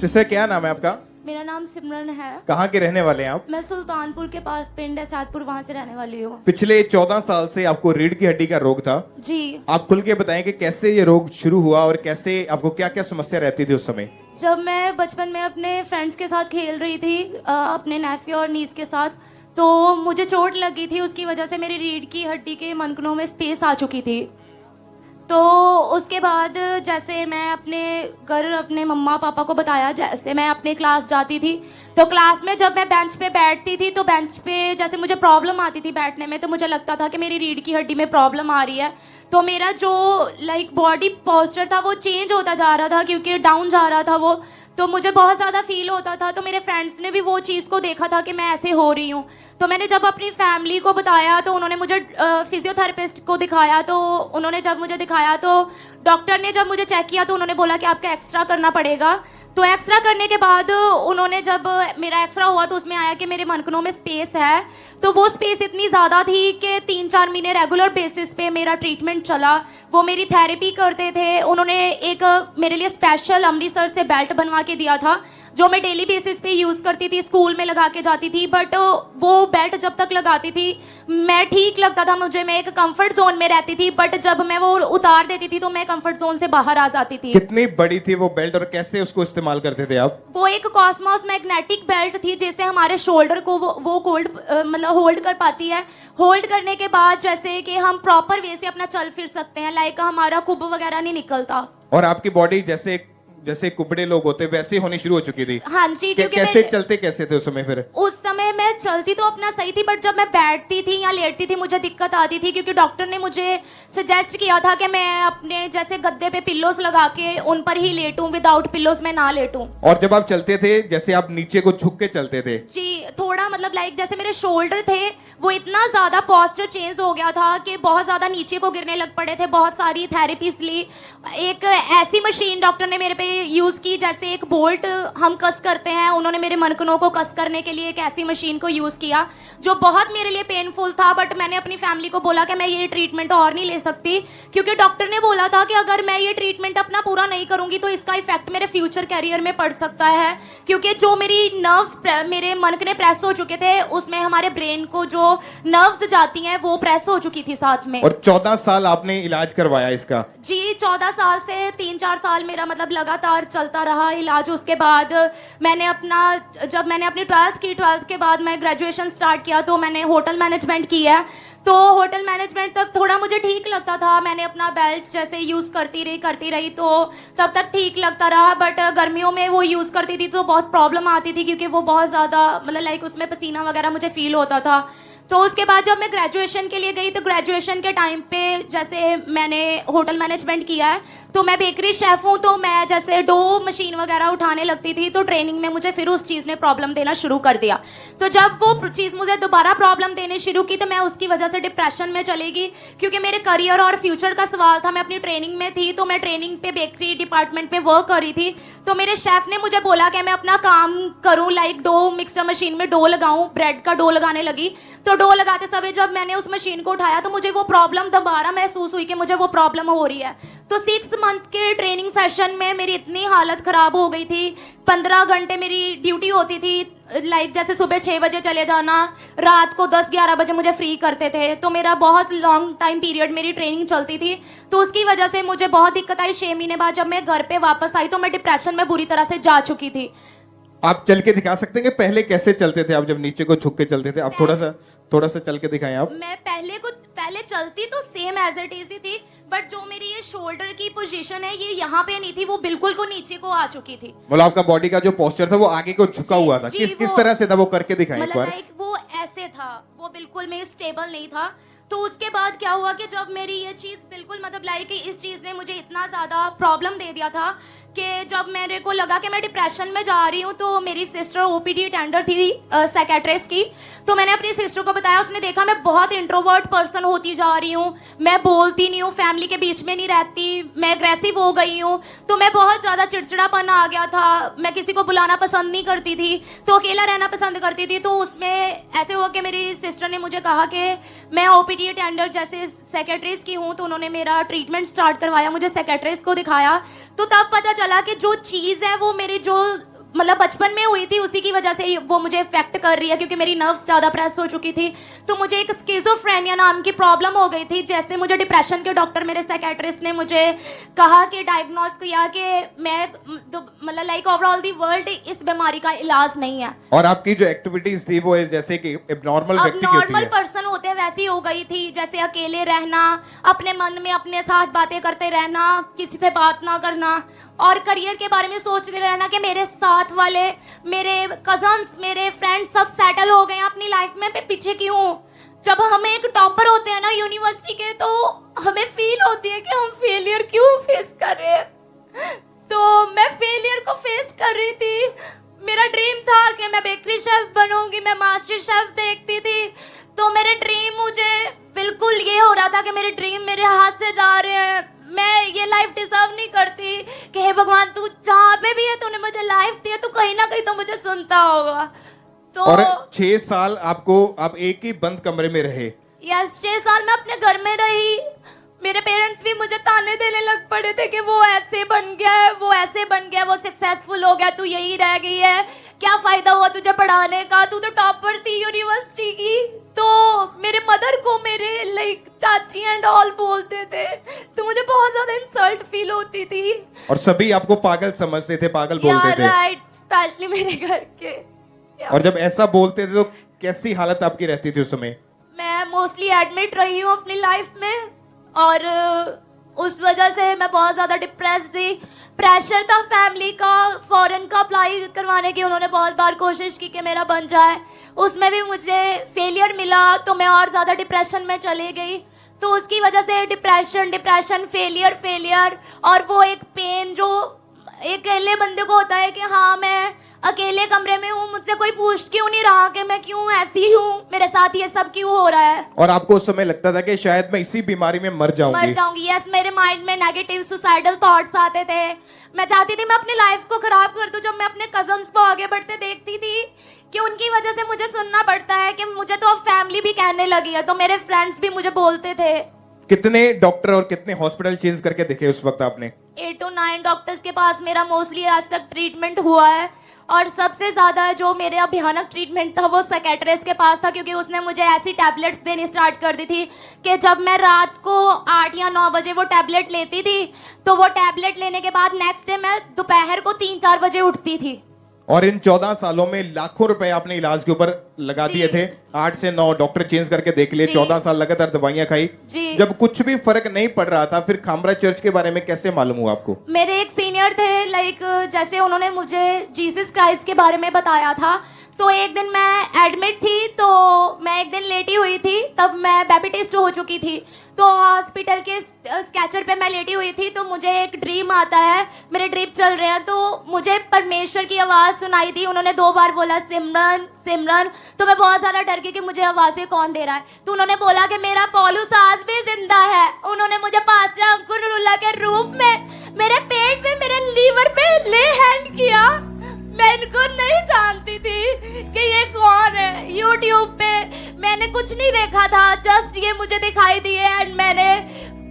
Sister क्या नाम है आपका? मेरा नाम सिमरन है। कहाँ के रहने वाले हैं आप? मैं सुल्तानपुर के पास पिंड है सादपुर, वहाँ से रहने वाली हूँ। पिछले 14 साल से आपको रीढ़ की हड्डी का रोग था जी। आप खुल के बताएं कि कैसे ये रोग शुरू हुआ और कैसे आपको क्या क्या समस्या रहती थी उस समय? जब मैं बचपन में अपने फ्रेंड्स के साथ खेल रही थी, अपने नेफ्यू और नीस के साथ, तो मुझे चोट लगी थी। उसकी वजह से मेरी रीढ़ की हड्डी के मनकनों में स्पेस आ चुकी थी। तो उसके बाद जैसे मैं अपने घर अपने मम्मा पापा को बताया, जैसे मैं अपने क्लास जाती थी तो क्लास में जब मैं बेंच पे बैठती थी तो बेंच पे जैसे मुझे प्रॉब्लम आती थी बैठने में, तो मुझे लगता था कि मेरी रीढ़ की हड्डी में प्रॉब्लम आ रही है। तो मेरा जो बॉडी पोस्चर था वो चेंज होता जा रहा था, क्योंकि डाउन जा रहा था वो, तो मुझे बहुत ज़्यादा फील होता था। तो मेरे फ्रेंड्स ने भी वो चीज़ को देखा था कि मैं ऐसे हो रही हूँ। तो मैंने जब अपनी फैमिली को बताया तो उन्होंने मुझे फिजियोथेरेपिस्ट को दिखाया। तो उन्होंने जब मुझे दिखाया तो डॉक्टर ने जब मुझे चेक किया तो उन्होंने बोला कि आपका एक्सरा करना पड़ेगा। तो एक्सरा करने के बाद उन्होंने जब मेरा एक्सरा हुआ तो उसमें आया कि मेरे मनकनों में स्पेस है। तो वो स्पेस इतनी ज़्यादा थी कि 3-4 महीने रेगुलर बेसिस पे मेरा ट्रीटमेंट चला। वो मेरी थेरेपी करते थे। उन्होंने एक मेरे लिए स्पेशल अमृतसर से बेल्ट बनवा के दिया था जो मैं डेली बेसिस पे यूज़ करती थी, स्कूल में लगा के जाती थी। बट वो बेल्ट जब तक लगाती थी मैं ठीक लगता था मुझे, मैं एक कंफर्ट जोन में रहती थी। बट जब मैं वो उतार देती थी तो मैं कंफर्ट जोन से बाहर आ जाती थी। कितनी बड़ी थी वो बेल्ट और कैसे उसको इस्तेमाल करते थे आप? वो एक कॉस्मोस मैग्नेटिक बेल्ट थी जिससे हमारे शोल्डर को वो होल्ड कर पाती है। होल्ड करने के बाद जैसे कि हम प्रॉपर वे से अपना चल फिर सकते हैं, लाइक हमारा कुब वगैरह नहीं निकलता। और आपकी बॉडी जैसे कुबड़े लोग होते वैसे होनी शुरू हो चुकी थी? हाँ जी। क्योंकि कैसे चलते कैसे थे उस समय? फिर उस समय मैं चलती तो अपना सही थी, बट जब मैं बैठती थी या लेटती थी मुझे दिक्कत आती थी, क्योंकि डॉक्टर ने मुझे सजेस्ट किया था कि मैं अपने जैसे गद्दे पे पिल्लोस लगा के उन पर ही लेटूं, विदाउट पिल्लोस में ना लेटूं। और जब आप चलते थे जैसे आप नीचे को झुक के चलते थे? जी, थोड़ा जैसे मेरे शोल्डर थे वो इतना ज्यादा पोस्चर चेंज हो गया था कि बहुत ज्यादा नीचे को गिरने लग पड़े थे। बहुत सारी थेरेपीज ली। एक ऐसी मशीन डॉक्टर ने मेरे पे यूज की जैसे एक बोल्ट हम कस करते हैं, उन्होंने मेरे मनकनों को कस करने के लिए एक ऐसी मशीन को यूज किया जो बहुत मेरे लिए पेनफुल था। बट मैंने अपनी फैमिली को बोला कि मैं ये ट्रीटमेंट और नहीं ले सकती, क्योंकि डॉक्टर ने बोला था कि अगर मैं ये ट्रीटमेंट अपना पूरा नहीं करूंगी तो इसका इफेक्ट मेरे फ्यूचर कैरियर में पड़ सकता है। क्योंकि जो मेरी नर्व्स मेरे मनकने प्रेस हो चुके थे उसमें हमारे ब्रेन को जो नर्व्स जाती हैं वो प्रेस हो चुकी थी साथ में। और 14 साल आपने इलाज करवाया इसका? जी, 14 साल से 3-4 साल मेरा लगातार चलता रहा इलाज। उसके बाद जब मैंने अपनी 12th के बाद मैं ग्रेजुएशन स्टार्ट किया तो मैंने होटल मैनेजमेंट की है। तो होटल मैनेजमेंट तक थोड़ा मुझे ठीक लगता था। मैंने अपना बेल्ट जैसे यूज करती रही तो तब तक ठीक लगता रहा। बट गर्मियों में वो यूज करती थी तो बहुत प्रॉब्लम आती थी, क्योंकि वो बहुत ज्यादा उसमें पसीना वगैरह मुझे फील होता था। तो उसके बाद जब मैं ग्रेजुएशन के लिए गई तो ग्रेजुएशन के टाइम पे जैसे मैंने होटल मैनेजमेंट किया है तो मैं बेकरी शेफ हूँ, तो मैं जैसे डो मशीन वगैरह उठाने लगती थी तो ट्रेनिंग में मुझे फिर उस चीज़ ने प्रॉब्लम देना शुरू कर दिया। तो जब वो चीज़ मुझे दोबारा प्रॉब्लम देने शुरू की तो मैं उसकी वजह से डिप्रेशन में चली गई, क्योंकि मेरे करियर और फ्यूचर का सवाल था। मैं अपनी ट्रेनिंग में थी तो मैं ट्रेनिंग पे बेकरी डिपार्टमेंट में वर्क कर रही थी। तो मेरे शेफ ने मुझे बोला कि मैं अपना काम करूँ, डो मिक्सर मशीन में डो लगाऊँ। ब्रेड का डो लगाने लगी तो डो लगाते समय जब मैंने उस मशीन को उठाया तो मुझे वो प्रॉब्लम दोबारा महसूस हुई कि मुझे वो प्रॉब्लम हो रही है। तो 6 मंथ के ट्रेनिंग सेशन में मेरी इतनी हालत खराब हो गई थी। 15 घंटे मेरी ड्यूटी होती थी, जैसे सुबह 6 बजे चले जाना, रात को 10-11 बजे मुझे फ्री करते थे। तो मेरा बहुत लॉन्ग टाइम पीरियड मेरी ट्रेनिंग चलती थी। तो उसकी वजह से मुझे बहुत दिक्कत आई। 6 महीने बाद जब मैं घर पे वापस आई तो मैं डिप्रेशन में बुरी तरह से जा चुकी थी। आप चल के दिखा सकते हैं कि पहले कैसे चलते थे आप जब नीचे को झुक के चलते थे? आप थोड़ा सा चल के दिखाएं आप। मैं पहले चलती तो सेम एज इट इज ही थी, बट जो मेरी ये शोल्डर की पोजीशन है ये यहाँ पे नहीं थी, वो बिल्कुल को नीचे को आ चुकी थी। आपका बॉडी का जो पोस्चर था वो आगे को झुका हुआ था। किस तरह से था वो? करके दिखाएं एक बार। वो ऐसे था, वो बिल्कुल में स्टेबल नहीं था। तो उसके बाद क्या हुआ कि जब मेरी ये चीज बिल्कुल इस चीज ने मुझे इतना ज्यादा प्रॉब्लम दे दिया था कि जब मेरे को लगा कि मैं डिप्रेशन में जा रही हूँ तो मेरी सिस्टर ओपीडी अटेंडर थी साइकियाट्रिस्ट की। तो मैंने अपनी सिस्टर को बताया, उसने देखा मैं बहुत इंट्रोवर्ट पर्सन होती जा रही हूँ, मैं बोलती नहीं हूँ, फैमिली के बीच में नहीं रहती, मैं एग्रेसिव हो गई हूँ। तो मैं बहुत ज्यादा चिड़चिड़ापन आ गया था, मैं किसी को बुलाना पसंद नहीं करती थी, तो अकेला रहना पसंद करती थी। तो उसमें ऐसे हुआ कि मेरी सिस्टर ने मुझे कहा कि मैं ओपीडी अटेंडर जैसे साइकियाट्रिस्ट की हूँ, तो उन्होंने मेरा ट्रीटमेंट स्टार्ट करवाया, मुझे साइकियाट्रिस्ट को दिखाया। तो तब पता चला कि जो चीज है वो मेरी जो मतलब बचपन में हुई थी, उसी की वजह से वो मुझे इफेक्ट कर रही है क्योंकि मेरी नर्व्स ज्यादा प्रेस हो चुकी थी। तो मुझे एक स्किज़ोफ्रेनिया नाम की प्रॉब्लम हो गई थी। जैसे मुझे डिप्रेशन के डॉक्टर, मेरे साइकेट्रिस्ट ने मुझे कहा कि डायग्नोस किया कि मैं मतलब लाइक ओवरऑल दी वर्ल्ड इस बीमारी का इलाज नहीं है। और आपकी जो एक्टिविटीज थी वो जैसे कि एबनॉर्मल अब व्यक्ति की होती नॉर्मल है। पर्सन होते हैं वैसी हो गई थी, जैसे अकेले रहना, अपने मन में अपने साथ बातें करते रहना, किसी से बात ना करना, और करियर के बारे में सोचते रहना कि मेरे साथ वाले, मेरे कजन्स, मेरे फ्रेंड्स सब सेटल हो गए हैं अपनी लाइफ में, मैं पीछे क्यों हूं। जब हम एक टॉपर होते हैं ना यूनिवर्सिटी के, तो हमें फील होती है कि हम फेलियर क्यों फेस कर रहे हैं। तो मैं फेलियर को फेस कर रही थी। मेरा ड्रीम था कि मैं बेकरी शेफ बनूंगी, मैं मास्टर शेफ देखती थी। तो मेरे ड्रीम, मुझे बिल्कुल ये हो रहा था कि मेरे ड्रीम मेरे हाथ से जा रहे हैं। मैं ये लाइफ डिजर्व नहीं करती कि हे भगवान, तू जहाँ पे भी है, तूने मुझे लाइफ दी है, तू कहीं ना कहीं तो मुझे सुनता होगा। तो और 6 साल आप एक ही बंद कमरे में रहे। यस, 6 साल मैं अपने घर में रही। मेरे पेरेंट्स भी मुझे ताने देने लग पड़े थे कि वो ऐसे बन गया है, वो ऐसे बन गया, वो सक्सेसफुल हो गया, तू यही रह गई है, क्या फायदा हुआ तुझे पढ़ाने का, तू तो टॉपर थी यूनिवर्सिटी की। तो मेरे मदर को मेरे लाइक चाची एंड ऑल बोलते थे, तो मुझे बहुत ज्यादा इंसल्ट फील होती थी। और सभी आपको पागल समझते थे, पागल बोलते थे। राइट, स्पेशली मेरे घर के। और जब ऐसा बोलते थे तो कैसी हालत आपकी रहती थी उस समय? मैं मोस्टली एडमिट रही हूँ अपनी लाइफ में, और उस वजह से मैं बहुत ज़्यादा डिप्रेस थी। प्रेशर था फैमिली का, फॉरेन का अप्लाई करवाने की, उन्होंने बहुत बार कोशिश की कि मेरा बन जाए, उसमें भी मुझे फेलियर मिला, तो मैं और ज़्यादा डिप्रेशन में चली गई। तो उसकी वजह से डिप्रेशन, फेलियर, और वो एक पेन जो एक अकेले बंदे को होता है कि हाँ मैं अकेले कमरे में हूँ, मुझसे कोई पूछ क्यों नहीं रहा कि मैं क्यों ऐसी हूँ, मेरे साथ ये सब क्यों हो रहा है। और आपको उस समय लगता था कि शायद मैं इसी बीमारी में मर जाऊंगी। यस, मेरे माइंड में नेगेटिव सुसाइडल थॉट्स आते थे। मैं चाहती थी मैं अपनी लाइफ को खराब कर दूं। जब मैं अपने कजन्स को आगे बढ़ते देखती थी कि उनकी वजह से मुझे सुनना पड़ता है कि मुझे तो अब फैमिली भी कहने लगी है, तो मेरे फ्रेंड्स भी मुझे बोलते थे। कितने डॉक्टर और कितने हॉस्पिटल चेंज करके देखे उस वक्त आपने? 8 to 9 डॉक्टर्स के पास मेरा मोस्टली आज तक ट्रीटमेंट हुआ है, और सबसे ज्यादा जो मेरा भयानक ट्रीटमेंट था वो साइकेट्रिस्ट के पास था, क्योंकि उसने मुझे ऐसी टैबलेट्स देनी स्टार्ट कर दी थी कि जब मैं रात को 8 या 9 बजे वो टैबलेट लेती थी, तो वो टैबलेट लेने के बाद नेक्स्ट डे मैं दोपहर को 3-4 बजे उठती थी। और इन 14 सालों में लाखों रुपए आपने इलाज के ऊपर लगा दिए थे। 8 से 9 डॉक्टर चेंज करके देख लिए, 14 साल लगातार दवाइयां खाई। जब कुछ भी फर्क नहीं पड़ रहा था, फिर खामरा चर्च के बारे में कैसे मालूम हुआ आपको? मेरे एक सीनियर थे, लाइक जैसे उन्होंने मुझे जीसस क्राइस्ट के बारे में बताया था। तो एक दिन मैं एडमिट थी, तो मैं एक दिन लेटी हुई थी, तब मैं बेबी टेस्ट हो चुकी थी। तो हॉस्पिटल के स्केचर पे मैं लेटी हुई थी, तो मुझे एक ड्रीम आता है, मेरे ड्रीम चल रहे हैं, तो मुझे परमेश्वर की आवाज सुनाई दी। उन्होंने 2 बार बोला सिमरन सिमरन। तो मैं बहुत ज्यादा डर गई कि मुझे आवाजें कौन दे रहा है। तो उन्होंने बोला कि मेरा पौलुस आज भी जिंदा है। उन्होंने मुझे पास्टर अंकुरुल्ला के रूप में मेरे पेट पे, मेरे लीवर पे ले हैंड किया। मैं इनको नहीं जानती थी कि ये कौन है। यूट्यूब पे मैंने कुछ नहीं देखा था, जस्ट ये मुझे दिखाई दिए, एंड मैंने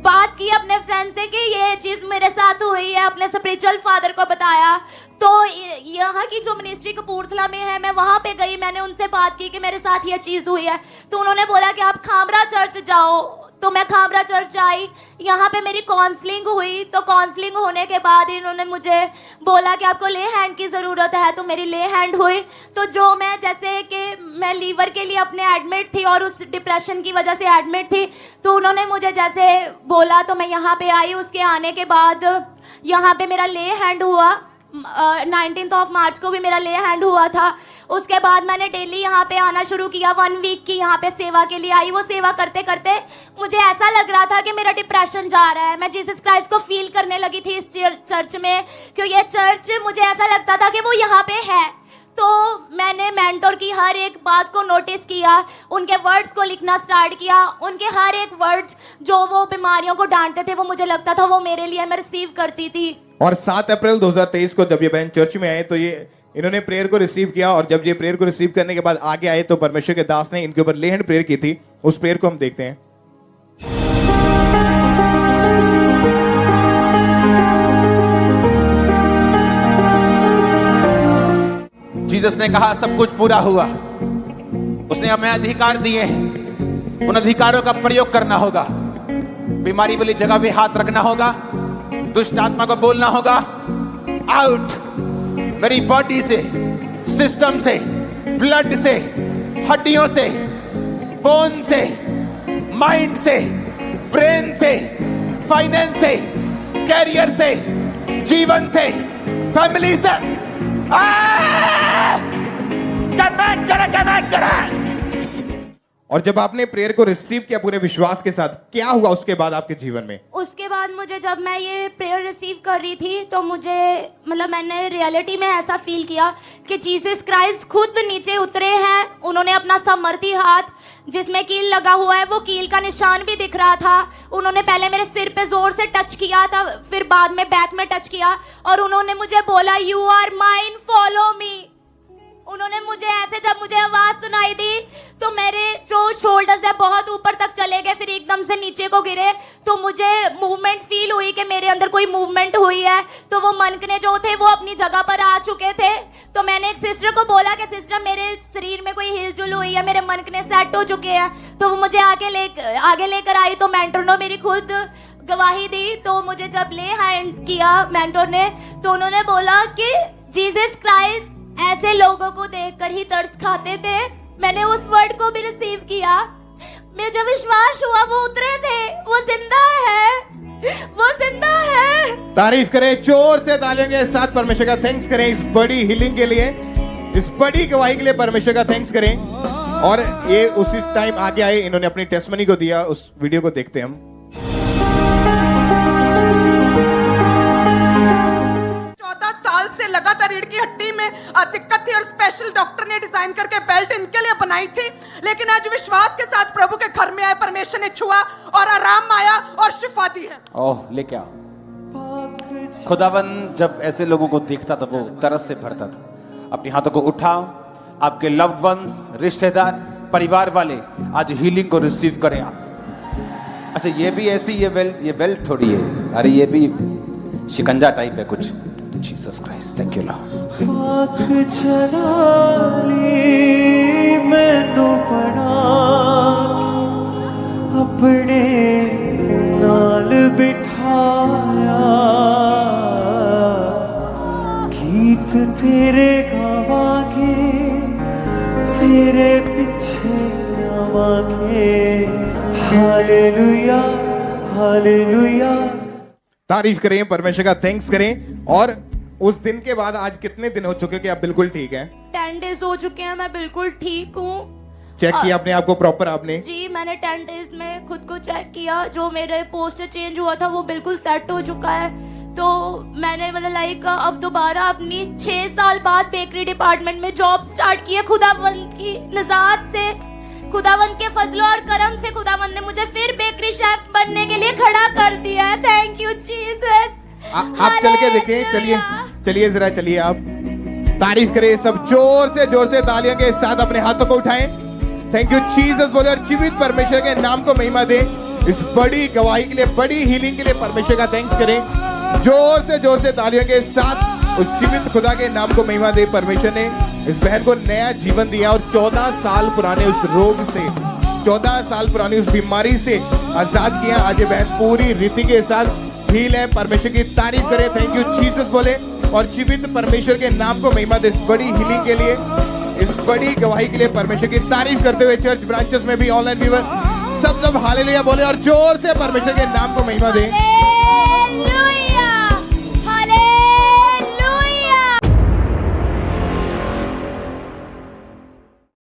बात की अपने फ्रेंड से कि ये चीज मेरे साथ हुई है, अपने स्पिरिचुअल फादर को बताया। तो यहाँ की जो मिनिस्ट्री कपूरथला में है, मैं वहां पे गई, मैंने उनसे बात की कि मेरे साथ ये चीज हुई है। तो उन्होंने बोला कि आप खामरा चर्च जाओ। तो मैं खामरा चर्च आई, यहाँ पे मेरी काउंसलिंग हुई। तो काउंसलिंग होने के बाद इन्होंने मुझे बोला कि आपको ले हैंड की ज़रूरत है, तो मेरी ले हैंड हुई। तो जो मैं जैसे कि मैं लीवर के लिए अपने एडमिट थी और उस डिप्रेशन की वजह से एडमिट थी, तो उन्होंने मुझे जैसे बोला तो मैं यहाँ पे आई। उसके आने के बाद यहाँ पे मेरा ले हैंड हुआ। 19 मार्च को भी मेरा ले हैंड हुआ था। उसके बाद मैंने डेली यहाँ पे आना शुरू किया। 1 वीक की यहाँ पे सेवा के लिए आई। वो सेवा करते करते मुझे ऐसा लग रहा था कि मेरा डिप्रेशन जा रहा है। मैं जीसस क्राइस्ट को फील करने लगी थी इस चर्च में, क्योंकि ये चर्च मुझे ऐसा लगता था कि वो यहाँ पे है। तो मैंने मेंटोर की हर एक बात को नोटिस किया, उनके वर्ड्स को लिखना स्टार्ट किया। उनके हर एक वर्ड्स जो वो बीमारियों को डांटते थे, वो मुझे लगता था वो मेरे लिए मैं रिसीव करती थी। और 7 अप्रैल 2023 को जब ये बहन चर्च में आए, तो ये इन्होंने प्रेयर को रिसीव किया, और जब ये प्रेयर को रिसीव करने के बाद आगे आए तो परमेश्वर के दास ने इनके ऊपर ले हैंड प्रेयर की थी। उस प्रेयर को हम देखते हैं। जीसस ने कहा सब कुछ पूरा हुआ। उसने हमें अधिकार दिए हैं, उन अधिकारों का प्रयोग करना होगा। बीमारी वाली जगह पे हाथ रखना होगा, दुष्ट आत्मा को बोलना होगा, आउट मेरी बॉडी से, सिस्टम से, ब्लड से, हड्डियों से, बोन से, माइंड से, ब्रेन से, फाइनेंस से, कैरियर से, जीवन से, फैमिली से। कमेंट करें। और जब आपने प्रेयर को रिसीव किया पूरे विश्वास के साथ, क्या हुआ उसके बाद आपके जीवन में? उसके बाद मुझे, जब मैं ये प्रेयर रिसीव कर रही थी, तो मुझे मतलब मैंने रियलिटी में ऐसा फील किया कि जीसस क्राइस्ट खुद नीचे उतरे हैं। उन्होंने अपना सामर्थी हाथ जिसमें कील लगा हुआ है, वो कील का निशान भी दिख रहा था। उन्होंने पहले मेरे सिर पे जोर से टच किया था, फिर बाद में बैक में टच किया, और उन्होंने मुझे बोला you are mine, follow me. उन्होंने मुझे ऐसे, जब मुझे आवाज सुनाई दी तो मेरे जो शोल्डर्स है बहुत ऊपर तक चले गए, फिर एकदम से नीचे को गिरे। तो मुझे मूवमेंट फील हुई कि मेरे अंदर कोई मूवमेंट हुई है। तो वो मनकने जो थे वो अपनी जगह पर आ चुके थे। तो मैंने एक सिस्टर को बोला कि सिस्टर मेरे शरीर में कोई हिलजुल हुई है, मेरे मनकने सेट हो चुके हैं। तो वो मुझे आगे लेकर आई। तो मेंटर ने मेरी खुद गवाही दी। तो मुझे जब ले हैंड किया मेंटर ने, तो उन्होंने बोला कि जीसस क्राइस्ट ऐसे लोगों को देखकर ही तरस खाते थे। मैंने उस वर्ड को भी रिसीव किया। मुझे विश्वास हुआ वो उतरे थे, वो जिंदा है, वो जिंदा है। तारीफ करें, जोर से तालियों के साथ परमेश्वर का थैंक्स करें इस बड़ी हीलिंग के लिए, इस बड़ी गवाही के लिए परमेश्वर का थैंक्स करें। और ये उसी टाइम आगे आए, इन्होंने अपनी टेस्टमनी को दिया। उस वीडियो को देखते हैं हम। 14 साल से लगातार रीढ़ की हड्डी में दिक्कत थी और स्पेशल डॉक्टर ने डिजाइन करके बेल्ट इनके लिए बनाई थी। लेकिन आज विश्वास के साथ प्रभु के घर में आए, परमेश्वर ने छुआ और आराम आया और शिफा दी है। ओह, लेके आओ। खुदावन जब ऐसे लोगों को देखता था वो तरस से भरता था। अपने हाथों को उठाओ, आपके लव्ड वंस, रिश्तेदार, परिवार वाले आज हीलिंग को रिसीव करें आप। अच्छा, ये भी ऐसी, ये बेल्ट थोड़ी है, अरे ये भी शिकंजा टाइप है कुछ। Jesus Christ, thank you Lord. आँख चलाली मैनू बना अपने नाल बिठाया, गीत तेरे गावांगे, तेरे पीछे आवांगे। Hallelujah, hallelujah. तारीफ करें, परमेश्वर का थैंक्स करें। और उस दिन के बाद आज कितने दिन हो चुके कि आप बिल्कुल ठीक हैं? 10 डेज हो चुके हैं, मैं बिल्कुल ठीक हूँ। चेक किया अपने आप को प्रॉपर आपने? जी, मैंने 10 डेज में खुद को चेक किया। जो मेरे पोस्टर चेंज हुआ था वो बिल्कुल सेट हो चुका है। तो मैंने मतलब लाइक अब दोबारा अपनी 6 साल बाद बेकरी डिपार्टमेंट में जॉब स्टार्ट की है। खुदावंद की नजात से, खुदावंद के फजलो और करम से खुदावंद ने मुझे फिर बेकरी शेफ बनने के लिए खड़ा कर दिया है। Thank you Jesus. आप चल के देखें, चलिए जरा, चलिए आप तारीफ करें। सब जोर से तालियों के साथ अपने हाथों को उठाएं। थैंक यू जीसस बोले और जीवित परमेश्वर के नाम को महिमा दें। इस बड़ी गवाही के लिए, बड़ी हीलिंग के लिए परमेश्वर का थैंक्स करें। जोर से तालियों के साथ उस जीवित खुदा के नाम को महिमा दे। परमेश्वर ने इस बहन को नया जीवन दिया और 14 साल पुराने उस रोग से, 14 साल पुरानी उस बीमारी से आजाद किया। आज ये बहन पूरी रीति के साथ हील है। परमेश्वर की तारीफ करें। थैंक यू जीसस बोले और जीवित परमेश्वर के नाम को महिमा दे। इस बड़ी हीलिंग के लिए, इस बड़ी गवाही के लिए परमेश्वर की तारीफ करते हुए चर्च ब्रांचेस में भी, ऑनलाइन व्यूअर सब हालेलुया बोले और जोर से परमेश्वर के नाम को महिमा दे।